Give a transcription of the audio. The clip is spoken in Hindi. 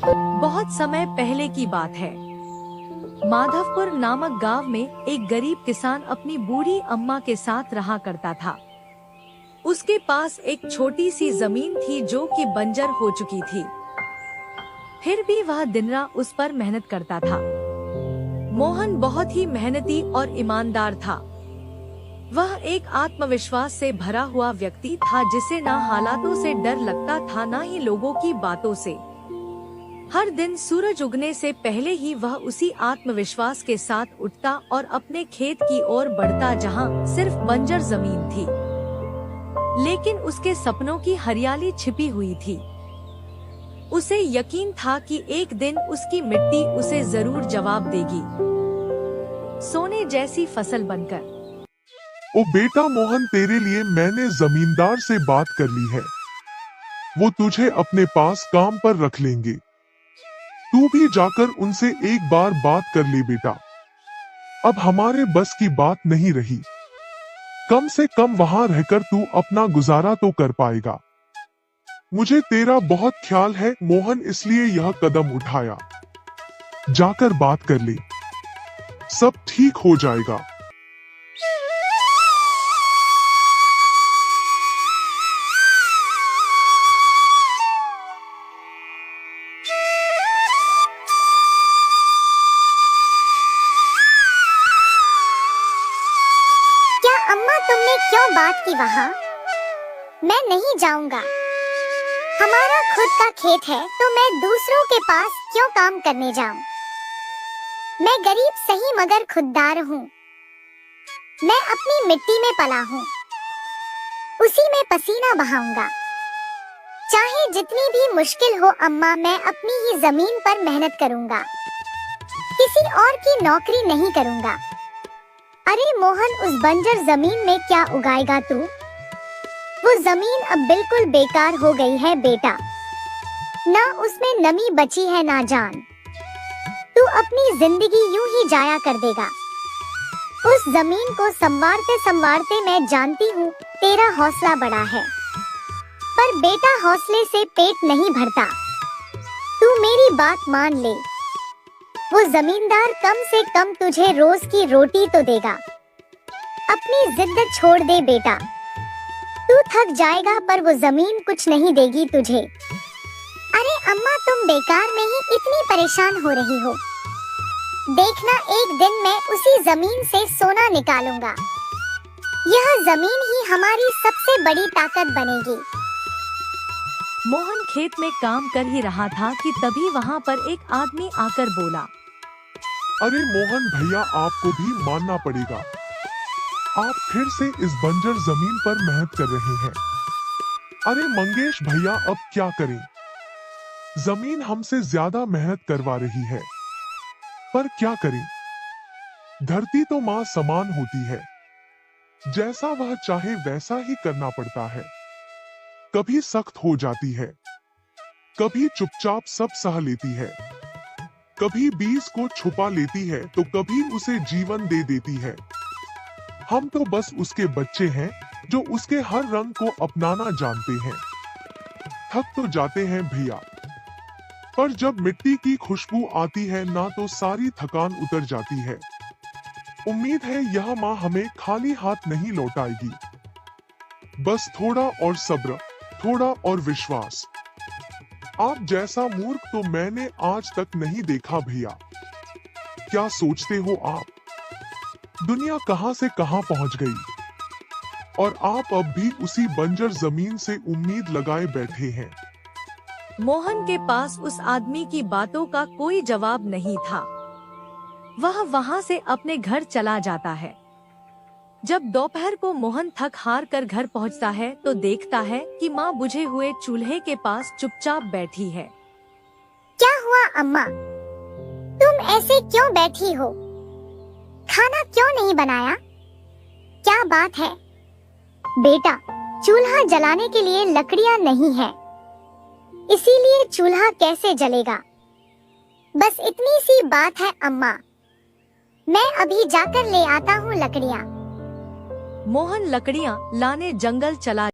बहुत समय पहले की बात है। माधवपुर नामक गांव में एक गरीब किसान अपनी बूढ़ी अम्मा के साथ रहा करता था। उसके पास एक छोटी सी जमीन थी जो कि बंजर हो चुकी थी। फिर भी वह दिन रात उस पर मेहनत करता था। मोहन बहुत ही मेहनती और ईमानदार था। वह एक आत्मविश्वास से भरा हुआ व्यक्ति था जिसे न हालातों से डर लगता था न ही लोगों की बातों से। हर दिन सूरज उगने से पहले ही वह उसी आत्मविश्वास के साथ उठता और अपने खेत की ओर बढ़ता जहां सिर्फ बंजर जमीन थी, लेकिन उसके सपनों की हरियाली छिपी हुई थी। उसे यकीन था कि एक दिन उसकी मिट्टी उसे जरूर जवाब देगी, सोने जैसी फसल बनकर। ओ बेटा मोहन, तेरे लिए मैंने जमींदार से बात कर ली है। वो तुझे अपने पास काम पर रख लेंगे। तू भी जाकर उनसे एक बार बात कर ले बेटा। अब हमारे बस की बात नहीं रही। कम से कम वहां रहकर तू अपना गुजारा तो कर पाएगा। मुझे तेरा बहुत ख्याल है मोहन, इसलिए यह कदम उठाया। जाकर बात कर ले, सब ठीक हो जाएगा। अम्मा, तुमने क्यों बात की वहाँ? मैं नहीं जाऊंगा। हमारा खुद का खेत है तो मैं दूसरों के पास क्यों काम करने जाऊं? मैं गरीब सही मगर खुददार हूँ। मैं अपनी मिट्टी में पला हूँ, उसी में पसीना बहाऊंगा। चाहे जितनी भी मुश्किल हो अम्मा, मैं अपनी ही जमीन पर मेहनत करूंगा। किसी और की नौकरी नहीं करूंगा। अरे मोहन, उस बंजर जमीन में क्या उगाएगा तू? वो जमीन अब बिल्कुल बेकार हो गई है बेटा। ना उसमें नमी बची है ना जान। तू अपनी जिंदगी यूं ही जाया कर देगा। उस जमीन को संवारते संवारते मैं जानती हूँ तेरा हौसला बड़ा है, पर बेटा हौसले से पेट नहीं भरता। तू मेरी बात मान ले। वो जमींदार कम से कम तुझे रोज की रोटी तो देगा। अपनी जिद छोड़ दे बेटा। तू थक जाएगा पर वो जमीन कुछ नहीं देगी तुझे। अरे अम्मा, तुम बेकार में ही इतनी परेशान हो रही हो। देखना, एक दिन मैं उसी जमीन से सोना निकालूंगा। यह जमीन ही हमारी सबसे बड़ी ताकत बनेगी। मोहन खेत में काम कर ही रहा था कि तभी वहाँ पर एक आदमी आकर बोला, अरे मोहन भैया, आपको भी मानना पड़ेगा। आप फिर से इस बंजर जमीन पर मेहनत कर रहे हैं। अरे मंगेश भैया, अब क्या करें? जमीन हमसे ज्यादा मेहनत करवा रही है, पर क्या करें? धरती तो माँ समान होती है। जैसा वह चाहे वैसा ही करना पड़ता है। कभी सख्त हो जाती है, कभी चुपचाप सब सह लेती है, कभी बीज को छुपा लेती है तो कभी उसे जीवन दे देती है। हम तो बस उसके बच्चे हैं जो उसके हर रंग को अपनाना जानते हैं। थक तो जाते हैं भैया, पर जब मिट्टी की खुशबू आती है ना तो सारी थकान उतर जाती है। उम्मीद है यह माँ हमें खाली हाथ नहीं लौटाएगी। बस थोड़ा और सब्र, थोड़ा और विश्वास। आप जैसा मूर्ख तो मैंने आज तक नहीं देखा भैया। क्या सोचते हो आप? दुनिया कहां से कहां पहुंच गई और आप अब भी उसी बंजर जमीन से उम्मीद लगाए बैठे हैं। मोहन के पास उस आदमी की बातों का कोई जवाब नहीं था। वह वहां से अपने घर चला जाता है। जब दोपहर को मोहन थक हार कर घर पहुंचता है तो देखता है कि माँ बुझे हुए चूल्हे के पास चुपचाप बैठी है। क्या हुआ अम्मा? तुम ऐसे क्यों बैठी हो? खाना क्यों नहीं बनाया? क्या बात है? बेटा, चूल्हा जलाने के लिए लकड़ियाँ नहीं है, इसीलिए चूल्हा कैसे जलेगा? बस इतनी सी बात है अम्मा। मैं अभी जाकर ले आता हूँ लकड़ियाँ। मोहन लकड़ियाँ लाने जंगल चला